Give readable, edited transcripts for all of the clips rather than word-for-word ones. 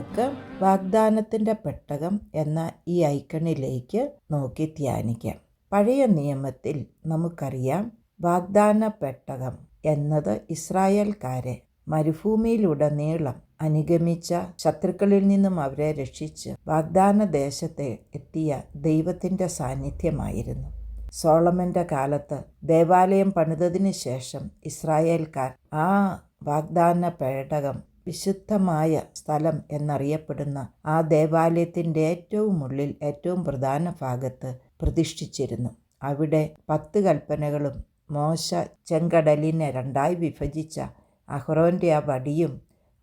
നമുക്ക് വാഗ്ദാനത്തിൻ്റെ പെട്ടകം എന്ന ഈ ഐക്കണിലേക്ക് നോക്കി ധ്യാനിക്കാം. പഴയ നിയമത്തിൽ നമുക്കറിയാം, വാഗ്ദാന പെട്ടകം എന്നത് ഇസ്രായേൽക്കാരെ മരുഭൂമിയിലുടനീളം അനുഗമിച്ച ശത്രുക്കളിൽ നിന്നും അവരെ രക്ഷിച്ച് വാഗ്ദാന ദേശത്തെ എത്തിയ ദൈവത്തിൻ്റെ സാന്നിധ്യമായിരുന്നു. സോളമൻ്റെ കാലത്ത് ദേവാലയം പണിതതിനു ശേഷം ഇസ്രായേൽക്കാർ ആ വാഗ്ദാന പേടകം വിശുദ്ധമായ സ്ഥലം എന്നറിയപ്പെടുന്ന ആ ദേവാലയത്തിൻ്റെ ഏറ്റവും ഉള്ളിൽ ഏറ്റവും പ്രധാന ഭാഗത്ത് പ്രതിഷ്ഠിച്ചിരുന്നു. അവിടെ 10 കൽപ്പനകളും മോശ ചെങ്കടലിനെ 2 വിഭജിച്ച അഹ്റോൻ്റെ ആ വടിയും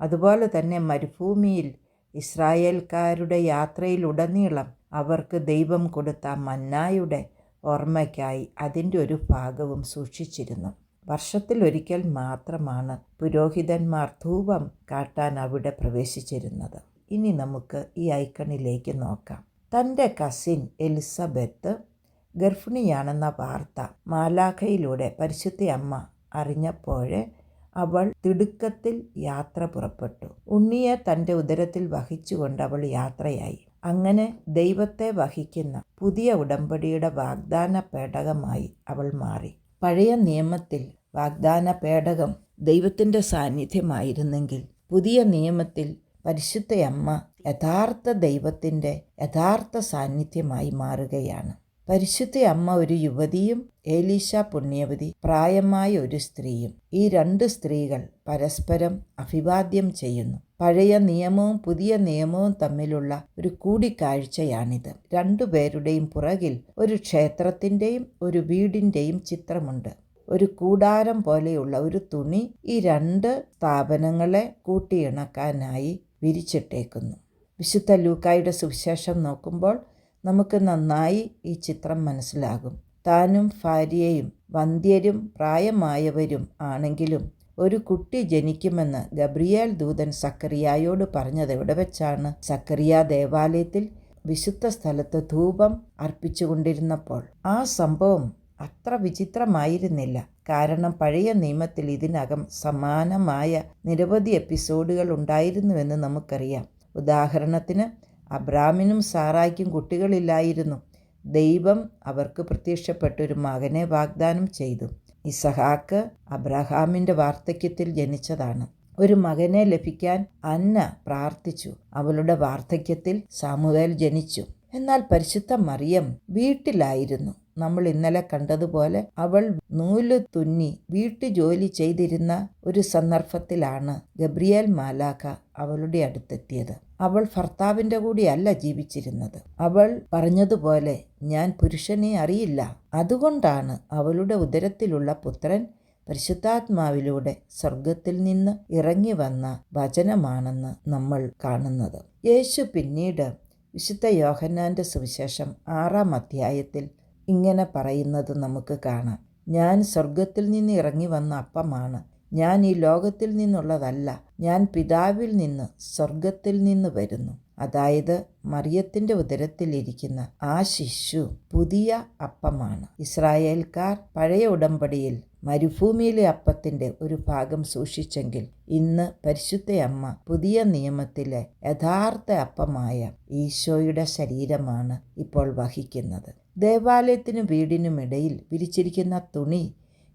അതുപോലെ തന്നെ മരുഭൂമിയിൽ ഇസ്രായേൽക്കാരുടെ യാത്രയിലുടനീളം അവർക്ക് ദൈവം കൊടുത്ത മന്നായുടെ ഓർമ്മയ്ക്കായി അതിൻ്റെ ഒരു ഭാഗവും സൂക്ഷിച്ചിരുന്നു. വർഷത്തിലൊരിക്കൽ മാത്രമാണ് പുരോഹിതന്മാർ ധൂപം കാട്ടാൻ അവിടെ പ്രവേശിച്ചിരുന്നത്. ഇനി നമുക്ക് ഈ ഐക്കണിലേക്ക് നോക്കാം. തൻ്റെ കസിൻ എലിസബത്ത് ഗർഭിണിയാണെന്ന വാർത്ത മാലാഖയിലൂടെ പരിശുദ്ധ അമ്മ അറിഞ്ഞപ്പോഴേ അവൾ തിടുക്കത്തിൽ യാത്ര പുറപ്പെട്ടു. ഉണ്ണിയെ തൻ്റെ ഉദരത്തിൽ വഹിച്ചുകൊണ്ട് അവൾ യാത്രയായി. അങ്ങനെ ദൈവത്തെ വഹിക്കുന്ന പുതിയ ഉടമ്പടിയുടെ വാഗ്ദാന പേടകമായി അവൾ മാറി. പഴയ നിയമത്തിൽ വാഗ്ദാന പേടകം ദൈവത്തിൻ്റെ സാന്നിധ്യമായിരുന്നെങ്കിൽ പുതിയ നിയമത്തിൽ പരിശുദ്ധ അമ്മ യഥാർത്ഥ ദൈവത്തിൻ്റെ യഥാർത്ഥ സാന്നിധ്യമായി മാറുകയാണ്. പരിശുദ്ധ അമ്മ ഒരു യുവതിയും ഏലീശ പുണ്യവതി പ്രായമായ ഒരു സ്ത്രീയും. ഈ 2 സ്ത്രീകൾ പരസ്പരം അഭിവാദ്യം ചെയ്യുന്നു. പഴയ നിയമവും പുതിയ നിയമവും തമ്മിലുള്ള ഒരു കൂടിക്കാഴ്ചയാണിത്. 2 പേരുടെയും പുറകിൽ ഒരു ക്ഷേത്രത്തിൻ്റെയും ഒരു വീടിൻ്റെയും ചിത്രമുണ്ട്. ഒരു കൂടാരം പോലെയുള്ള ഒരു തുണി ഈ 2 സ്ഥാപനങ്ങളെ കൂട്ടിയിണക്കാനായി വിരിച്ചിട്ടേക്കുന്നു. വിശുദ്ധ ലൂക്കായുടെ സുവിശേഷം നോക്കുമ്പോൾ നമുക്ക് നന്നായി ഈ ചിത്രം മനസ്സിലാകും. താനും ഭാര്യയും വന്ധ്യരും പ്രായമായവരും ആണെങ്കിലും ഒരു കുട്ടി ജനിക്കുമെന്ന് ഗബ്രിയേൽ ദൂതൻ സക്കറിയായോട് പറഞ്ഞത് എവിടെ വെച്ചാണ്? സക്കറിയ ദേവാലയത്തിൽ വിശുദ്ധ സ്ഥലത്ത് ധൂപം അർപ്പിച്ചുകൊണ്ടിരുന്നപ്പോൾ. ആ സംഭവം അത്ര വിചിത്രമായിരുന്നില്ല. കാരണം പഴയ നിയമത്തിൽ ഇതിനകം സമാനമായ നിരവധി എപ്പിസോഡുകൾ ഉണ്ടായിരുന്നുവെന്ന് നമുക്കറിയാം. ഉദാഹരണത്തിന്, അബ്രാമിനും സാറായ്ക്കും കുട്ടികളില്ലായിരുന്നു. ദൈവം അവർക്ക് പ്രത്യക്ഷപ്പെട്ടൊരു മകനെ വാഗ്ദാനം ചെയ്തു. ഇസഹാക്ക് അബ്രഹാമിൻ്റെ വാർദ്ധക്യത്തിൽ ജനിച്ചതാണ്. ഒരു മകനെ ലഭിക്കാൻ അന്ന പ്രാർത്ഥിച്ചു. അവളുടെ വാർദ്ധക്യത്തിൽ സാമുവേൽ ജനിച്ചു. എന്നാൽ പരിശുദ്ധ മറിയം വീട്ടിലായിരുന്നു. നമ്മൾ ഇന്നലെ കണ്ടതുപോലെ അവൾ നൂല് തുന്നി വീട്ടുജോലി ചെയ്തിരുന്ന ഒരു സന്ദർഭത്തിലാണ് ഗബ്രിയേൽ മാലാഖ അവളുടെ അടുത്തെത്തിയത്. അവൾ ഭർത്താവിൻ്റെ കൂടെയല്ല ജീവിച്ചിരുന്നത്. അവൾ പറഞ്ഞതുപോലെ, ഞാൻ പുരുഷനെ അറിയില്ല. അതുകൊണ്ടാണ് അവളുടെ ഉദരത്തിലുള്ള പുത്രൻ പരിശുദ്ധാത്മാവിലൂടെ സ്വർഗത്തിൽ നിന്ന് ഇറങ്ങി വന്ന വചനമാണെന്ന് നമ്മൾ കാണുന്നത്. യേശു പിന്നീട് വിശുദ്ധ യോഹന്നാൻ്റെ സുവിശേഷം 6-ാം അധ്യായത്തിൽ ഇങ്ങനെ പറയുന്നത് നമുക്ക് കാണാം. ഞാൻ സ്വർഗത്തിൽ നിന്ന് ഇറങ്ങി വന്ന അപ്പമാണ്. ഞാൻ ഈ ലോകത്തിൽ നിന്നുള്ളതല്ല. ഞാൻ പിതാവിൽ നിന്ന് സ്വർഗത്തിൽ നിന്ന് വരുന്നു. അതായത് മറിയത്തിൻ്റെ ഉദരത്തിലിരിക്കുന്ന ആ ശിശു പുതിയ അപ്പമാണ്. ഇസ്രായേൽക്കാർ പഴയ ഉടമ്പടിയിൽ മരുഭൂമിയിലെ അപ്പത്തിൻ്റെ ഒരു ഭാഗം സൂക്ഷിച്ചെങ്കിൽ ഇന്ന് പരിശുദ്ധ അമ്മ പുതിയ നിയമത്തിലെ യഥാർത്ഥ അപ്പമായ ഈശോയുടെ ശരീരമാണ് ഇപ്പോൾ വഹിക്കുന്നത്. ദേവാലയത്തിനും വീടിനുമിടയിൽ വിരിച്ചിരിക്കുന്ന തുണി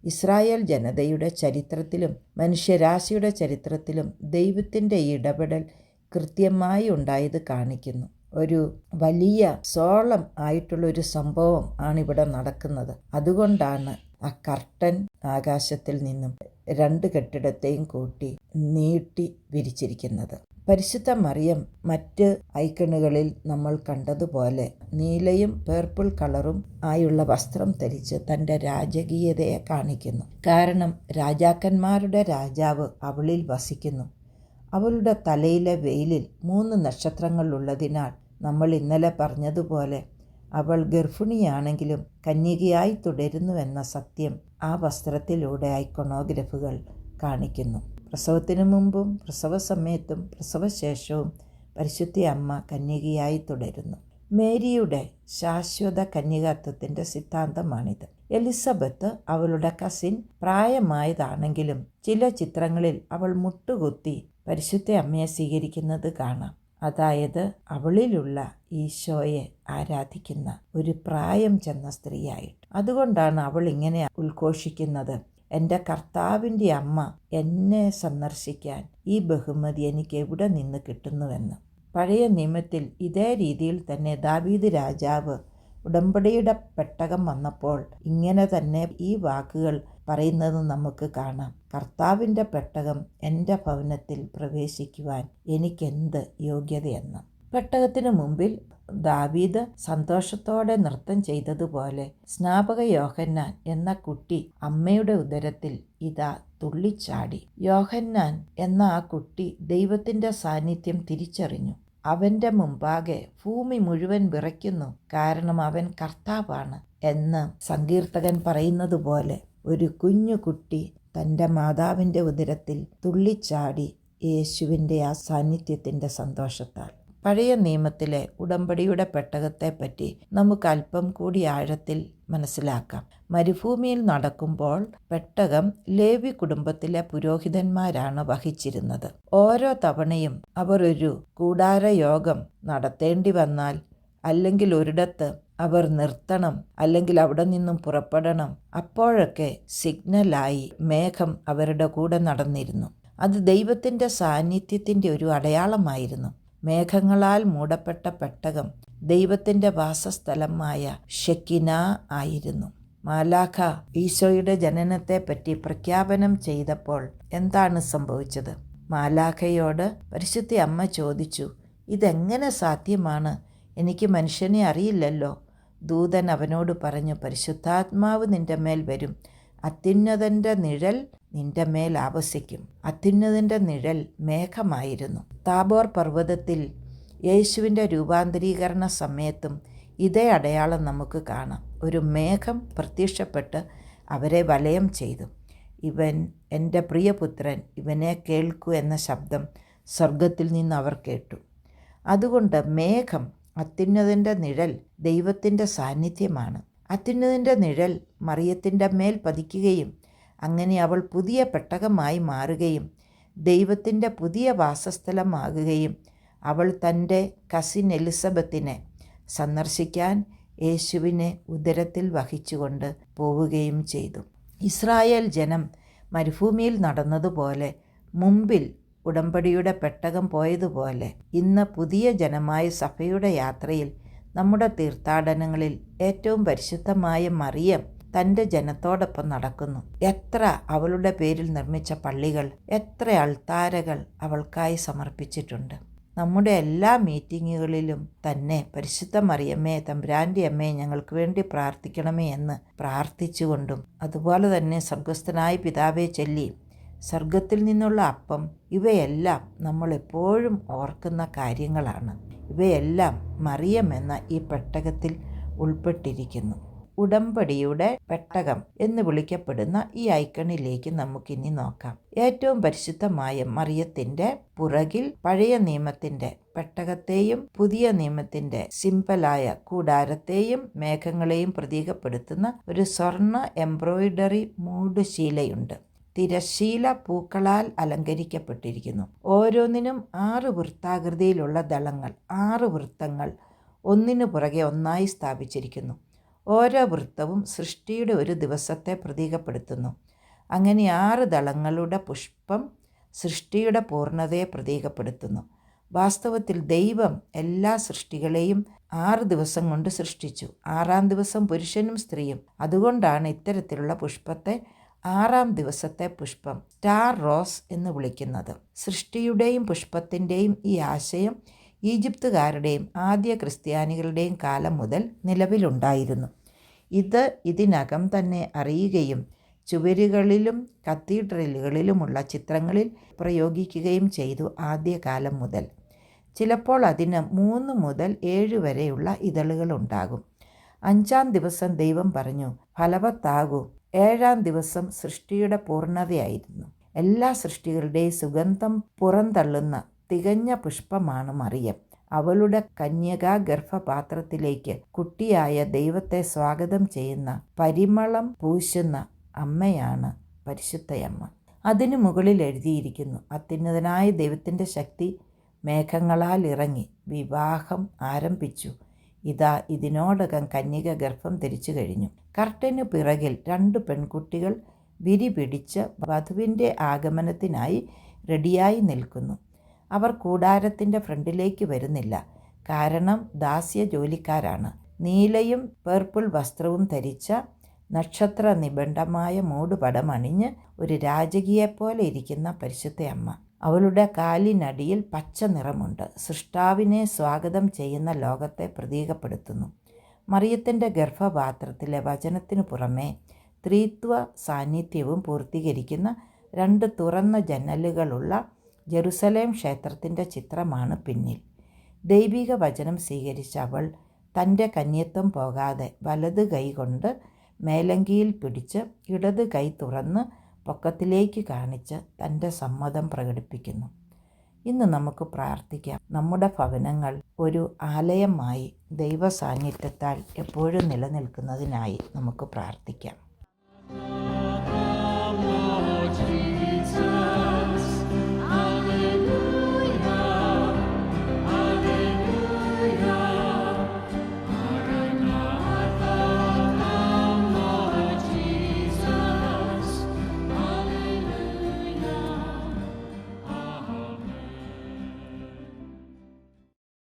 ഇസ്രായേൽ ജനതയുടെ ചരിത്രത്തിലും മനുഷ്യരാശിയുടെ ചരിത്രത്തിലും ദൈവത്തിൻ്റെ ഇടപെടൽ കൃത്യമായി ഉണ്ടായത് കാണിക്കുന്നു. ഒരു വലിയ സോളം ആയിട്ടുള്ളൊരു സംഭവം ആണിവിടെ നടക്കുന്നത്. അതുകൊണ്ടാണ് ആ കർട്ടൻ ആകാശത്തിൽ നിന്നും 2 കെട്ടിടത്തെയും കൂട്ടി നീട്ടി വിരിച്ചിരിക്കുന്നത്. പരിശുദ്ധ മറിയം മറ്റ് ഐക്കണുകളിൽ നമ്മൾ കണ്ടതുപോലെ നീലയും പേർപ്പിൾ കളറും ആയുള്ള വസ്ത്രം ധരിച്ച് തൻ്റെ രാജകീയതയെ കാണിക്കുന്നു. കാരണം രാജാക്കന്മാരുടെ രാജാവ് അവളിൽ വസിക്കുന്നു. അവളുടെ തലയിലെ വെയിലിൽ 3 നക്ഷത്രങ്ങൾ ഉള്ളതിനാൽ നമ്മൾ ഇന്നലെ പറഞ്ഞതുപോലെ അവൾ ഗർഭിണിയാണെങ്കിലും കന്യകയായി തുടരുന്നുവെന്ന സത്യം ആ വസ്ത്രത്തിലൂടെ ഐക്കണോഗ്രഫുകൾ കാണിക്കുന്നു. പ്രസവത്തിനു മുമ്പും പ്രസവ സമയത്തും പ്രസവശേഷവും പരിശുദ്ധ അമ്മ കന്യകയായി തുടരുന്നു. മേരിയുടെ ശാശ്വത കന്യകാത്വത്തിൻ്റെ സിദ്ധാന്തമാണിത്. എലിസബത്ത് അവളുടെ കസിൻ പ്രായമായതാണെങ്കിലും ചില ചിത്രങ്ങളിൽ അവൾ മുട്ടുകുത്തി പരിശുദ്ധ അമ്മയെ സ്വീകരിക്കുന്നത് കാണാം. അതായത് അവളിലുള്ള ഈശോയെ ആരാധിക്കുന്ന ഒരു പ്രായം ചെന്ന സ്ത്രീയായിട്ട്. അതുകൊണ്ടാണ് അവൾ ഇങ്ങനെ ഉദ്ഘോഷിക്കുന്നത്, എൻ്റെ കർത്താവിൻ്റെ അമ്മ എന്നെ സന്ദർശിക്കാൻ ഈ ബഹുമതി എനിക്ക് എവിടെ നിന്ന് കിട്ടുന്നുവെന്ന്. പഴയ നിയമത്തിൽ ഇതേ രീതിയിൽ തന്നെ ദാവീദ് രാജാവ് ഉടമ്പടിയുടെ പെട്ടകം വന്നപ്പോൾ ഇങ്ങനെ തന്നെ ഈ വാക്കുകൾ പറയുന്നത് നമുക്ക് കാണാം. കർത്താവിൻ്റെ പെട്ടകം എൻ്റെ ഭവനത്തിൽ പ്രവേശിക്കുവാൻ എനിക്കെന്ത് യോഗ്യതയെന്ന്. പെട്ടകത്തിന് മുമ്പിൽ ദാവീദ് സന്തോഷത്തോടെ നൃത്തം ചെയ്തതുപോലെ സ്നാപക യോഹന്നാൻ എന്ന കുട്ടി അമ്മയുടെ ഉദരത്തിൽ ഇതാ തുള്ളിച്ചാടി. യോഹന്നാൻ എന്ന ആ കുട്ടി ദൈവത്തിൻ്റെ സാന്നിധ്യം തിരിച്ചറിഞ്ഞു. അവൻ്റെ മുമ്പാകെ ഭൂമി മുഴുവൻ വിറയ്ക്കുന്നു, കാരണം അവൻ കർത്താവാണ് എന്ന് സങ്കീർത്തകൻ പറയുന്നത് പോലെ ഒരു കുഞ്ഞു കുട്ടി തൻ്റെ മാതാവിൻ്റെ ഉദരത്തിൽ തുള്ളിച്ചാടി യേശുവിൻ്റെ ആ സാന്നിധ്യത്തിൻ്റെ സന്തോഷത്താൽ. പഴയ നിയമത്തിലെ ഉടമ്പടിയുടെ പെട്ടകത്തെപ്പറ്റി നമുക്ക് അല്പം കൂടി ആഴത്തിൽ മനസ്സിലാക്കാം. മരുഭൂമിയിൽ നടക്കുമ്പോൾ പെട്ടകം ലേവി കുടുംബത്തിലെ പുരോഹിതന്മാരാണ് വഹിച്ചിരുന്നത്. ഓരോ തവണയും അവർ ഒരു കൂടാര യോഗം നടത്തേണ്ടി വന്നാൽ, അല്ലെങ്കിൽ ഒരിടത്ത് അവർ നിർത്തണം, അല്ലെങ്കിൽ അവിടെ നിന്നും പുറപ്പെടണം, അപ്പോഴൊക്കെ സിഗ്നലായി മേഘം അവരുടെ കൂടെ നടന്നിരുന്നു. അത് ദൈവത്തിൻ്റെ സാന്നിധ്യത്തിൻ്റെ ഒരു അടയാളമായിരുന്നു. മേഘങ്ങളാൽ മൂടപ്പെട്ട പെട്ടകം ദൈവത്തിൻ്റെ വാസസ്ഥലമായ ഷെക്കിന ആയിരുന്നു. മാലാഖ ഈശോയുടെ ജനനത്തെപ്പറ്റി പ്രഖ്യാപനം ചെയ്തപ്പോൾ എന്താണ് സംഭവിച്ചത്? മാലാഖയോട് പരിശുദ്ധ അമ്മ ചോദിച്ചു, ഇതെങ്ങനെ സാധ്യമാണ്? എനിക്ക് മനുഷ്യനെ അറിയില്ലല്ലോ. ദൂതൻ അവനോട് പറഞ്ഞു, പരിശുദ്ധാത്മാവ് നിന്റെ മേൽ വരും, അത്യുന്നതൻ്റെ നിഴൽ നിന്റെ മേൽ ആവസിക്കും. അത്യുന്നതൻ്റെ നിഴൽ മേഘമായിരുന്നു. താബോർ പർവ്വതത്തിൽ യേശുവിൻ്റെ രൂപാന്തരീകരണ സമയത്തും ഇതേ അടയാളം നമുക്ക് കാണാം. ഒരു മേഘം പ്രത്യക്ഷപ്പെട്ട് അവരെ വലയം ചെയ്തു. ഇവൻ എൻ്റെ പ്രിയപുത്രൻ, ഇവനെ കേൾക്കൂ എന്ന ശബ്ദം സ്വർഗത്തിൽ നിന്ന് അവർ കേട്ടു. അതുകൊണ്ട് മേഘം, അത്യുന്നതൻ്റെ നിഴൽ, ദൈവത്തിൻ്റെ സാന്നിധ്യമാണ്. അത്യുന്നതൻ്റെ നിഴൽ മറിയത്തിൻ്റെ മേൽ പതിക്കുകയും അങ്ങനെ അവൾ പുതിയ പെട്ടകമായി മാറുകയും ദൈവത്തിൻ്റെ പുതിയ വാസസ്ഥലമാകുകയും അവൾ തൻ്റെ കസിൻ എലിസബത്തിനെ സന്ദർശിക്കാൻ യേശുവിനെ ഉദരത്തിൽ വഹിച്ചുകൊണ്ട് പോവുകയും ചെയ്തു. ഇസ്രായേൽ ജനം മരുഭൂമിയിൽ നടന്നതുപോലെ, മുമ്പിൽ ഉടമ്പടിയുടെ പെട്ടകം പോയതുപോലെ, ഇന്ന് പുതിയ ജനമായ സഭയുടെ യാത്രയിൽ നമ്മുടെ തീർത്ഥാടനങ്ങളിൽ ഏറ്റവും പരിശുദ്ധമായ മറിയം തൻ്റെ ജനത്തോടൊപ്പം നടക്കുന്നു. എത്ര അവളുടെ പേരിൽ നിർമ്മിച്ച പള്ളികൾ, എത്ര അൾത്താരകൾ അവൾക്കായി സമർപ്പിച്ചിട്ടുണ്ട്. നമ്മുടെ എല്ലാ മീറ്റിങ്ങുകളിലും തന്നെ പരിശുദ്ധ മറിയമ്മേ, തമ്പുരാൻ്റെ അമ്മേ, ഞങ്ങൾക്ക് വേണ്ടി പ്രാർത്ഥിക്കണമേ എന്ന് പ്രാർത്ഥിച്ചുകൊണ്ടും, അതുപോലെ തന്നെ സ്വർഗസ്ഥനായ പിതാവേ ചൊല്ലി സ്വർഗത്തിൽ നിന്നുള്ള അപ്പം, ഇവയെല്ലാം നമ്മൾ എപ്പോഴും ഓർക്കുന്ന കാര്യങ്ങളാണ്. ഇവയെല്ലാം മറിയം എന്ന ഈ പെട്ടകത്തിൽ ഉൾപ്പെട്ടിരിക്കുന്നു. ഉടമ്പടിയുടെ പെട്ടകം എന്ന് വിളിക്കപ്പെടുന്ന ഈ ഐക്കണിലേക്ക് നമുക്കിനി നോക്കാം. ഏറ്റവും പരിശുദ്ധമായ മറിയത്തിൻ്റെ പുറകിൽ പഴയ നിയമത്തിൻ്റെ പെട്ടകത്തെയും പുതിയ നിയമത്തിൻ്റെ സിംബലായ കൂടാരത്തെയും മേഘങ്ങളെയും പ്രതീകപ്പെടുത്തുന്ന ഒരു സ്വർണ്ണ എംബ്രോയിഡറി മൂടുശീലയുണ്ട്. തിരശീല പൂക്കളാൽ അലങ്കരിക്കപ്പെട്ടിരിക്കുന്നു. ഓരോന്നിനും 6 വൃത്താകൃതിയിലുള്ള ദളങ്ങൾ, 6 വൃത്തങ്ങൾ ഒന്നിനു പുറകെ ഒന്നായി സ്ഥാപിച്ചിരിക്കുന്നു. ഓരോ വൃത്തവും സൃഷ്ടിയുടെ ഒരു ദിവസത്തെ പ്രതീകപ്പെടുത്തുന്നു. അങ്ങനെ 6 ദളങ്ങളുടെ പുഷ്പം സൃഷ്ടിയുടെ പൂർണ്ണതയെ പ്രതീകപ്പെടുത്തുന്നു. വാസ്തവത്തിൽ ദൈവം എല്ലാ സൃഷ്ടികളെയും 6 ദിവസം കൊണ്ട് സൃഷ്ടിച്ചു. 6-ാം ദിവസം പുരുഷനും സ്ത്രീയും. അതുകൊണ്ടാണ് ഇത്തരത്തിലുള്ള പുഷ്പത്തെ 6-ാം ദിവസത്തെ പുഷ്പം സ്റ്റാർ റോസ് എന്ന് വിളിക്കുന്നത്. സൃഷ്ടിയുടെയും പുഷ്പത്തിൻ്റെയും ഈ ആശയം ഈജിപ്തുകാരുടെയും ആദ്യ ക്രിസ്ത്യാനികളുടെയും കാലം മുതൽ നിലവിലുണ്ടായിരുന്നു. ഇത് ഇതിനകം തന്നെ അറിയുകയും ചുവരുകളിലും കത്തീഡ്രലുകളിലുമുള്ള ചിത്രങ്ങളിൽ പ്രയോഗിക്കുകയും ചെയ്തു ആദ്യകാലം മുതൽ. ചിലപ്പോൾ അതിന് 3 മുതൽ 7 വരെയുള്ള ഇതളുകളുണ്ടാകും. 5-ാം ദിവസം ദൈവം പറഞ്ഞു, ഫലവത്താകൂ. 7-ാം ദിവസം സൃഷ്ടിയുടെ പൂർണ്ണതയായിരുന്നു. എല്ലാ സൃഷ്ടികളുടെയും സുഗന്ധം പുറന്തള്ളുന്ന തികഞ്ഞ പുഷ്പമാണ് മറിയം. അവളുടെ കന്യകാ ഗർഭപാത്രത്തിലേക്ക് കുട്ടിയായ ദൈവത്തെ സ്വാഗതം ചെയ്യുന്ന, പരിമളം പൂശുന്ന അമ്മയാണ് പരിശുദ്ധയമ്മ. അതിനു മുകളിൽ എഴുതിയിരിക്കുന്നു, അത്യുന്നതനായ ദൈവത്തിൻ്റെ ശക്തി മേഘങ്ങളാൽ ഇറങ്ങി വിവാഹം ആരംഭിച്ചു. ഇതാ ഇതിനോടകം കന്യക ഗർഭം ധരിച്ചു കഴിഞ്ഞു. കർട്ടനു പിറകിൽ 2 പെൺകുട്ടികൾ വിരി പിടിച്ച് വധുവിൻ്റെ ആഗമനത്തിനായി റെഡിയായി നിൽക്കുന്നു. അവർ കൂടാരത്തിൻ്റെ ഫ്രണ്ടിലേക്ക് വരുന്നില്ല, കാരണം ദാസ്യ ജോലിക്കാരാണ്. നീലയും പേർപ്പിൾ വസ്ത്രവും ധരിച്ച നക്ഷത്ര നിബിഡമായ മൂടുപടം അണിഞ്ഞ് ഒരു രാജകിയെപ്പോലെ ഇരിക്കുന്ന പരിശുദ്ധ അമ്മ. അവളുടെ കാലിനടിയിൽ പച്ച നിറമുണ്ട്. സൃഷ്ടാവിനെ സ്വാഗതം ചെയ്യുന്ന ലോകത്തെ പ്രതീകപ്പെടുത്തുന്നു. മറിയത്തിൻ്റെ ഗർഭപാത്രത്തിലെ വചനത്തിനു പുറമെ ത്രിത്വ സാന്നിധ്യവും പൂർത്തീകരിക്കുന്ന 2 തുറന്ന ജനലുകളുള്ള ജെറുസലേം ക്ഷേത്രത്തിൻ്റെ ചിത്രമാണ് പിന്നിൽ. ദൈവിക വചനം സ്വീകരിച്ച അവൾ തൻ്റെ കന്യത്വം പോകാതെ വലത് കൈ കൊണ്ട് മേലങ്കിയിൽ പിടിച്ച് ഇടത് കൈ തുറന്ന് പൊക്കത്തിലേക്ക് കാണിച്ച് തൻ്റെ സമ്മതം പ്രകടിപ്പിക്കുന്നു. ഇന്ന് നമുക്ക് പ്രാർത്ഥിക്കാം. നമ്മുടെ ഭവനങ്ങൾ ഒരു ആലയമായി ദൈവ സാന്നിധ്യത്താൽ എപ്പോഴും നിലനിൽക്കുന്നതിനായി നമുക്ക് പ്രാർത്ഥിക്കാം.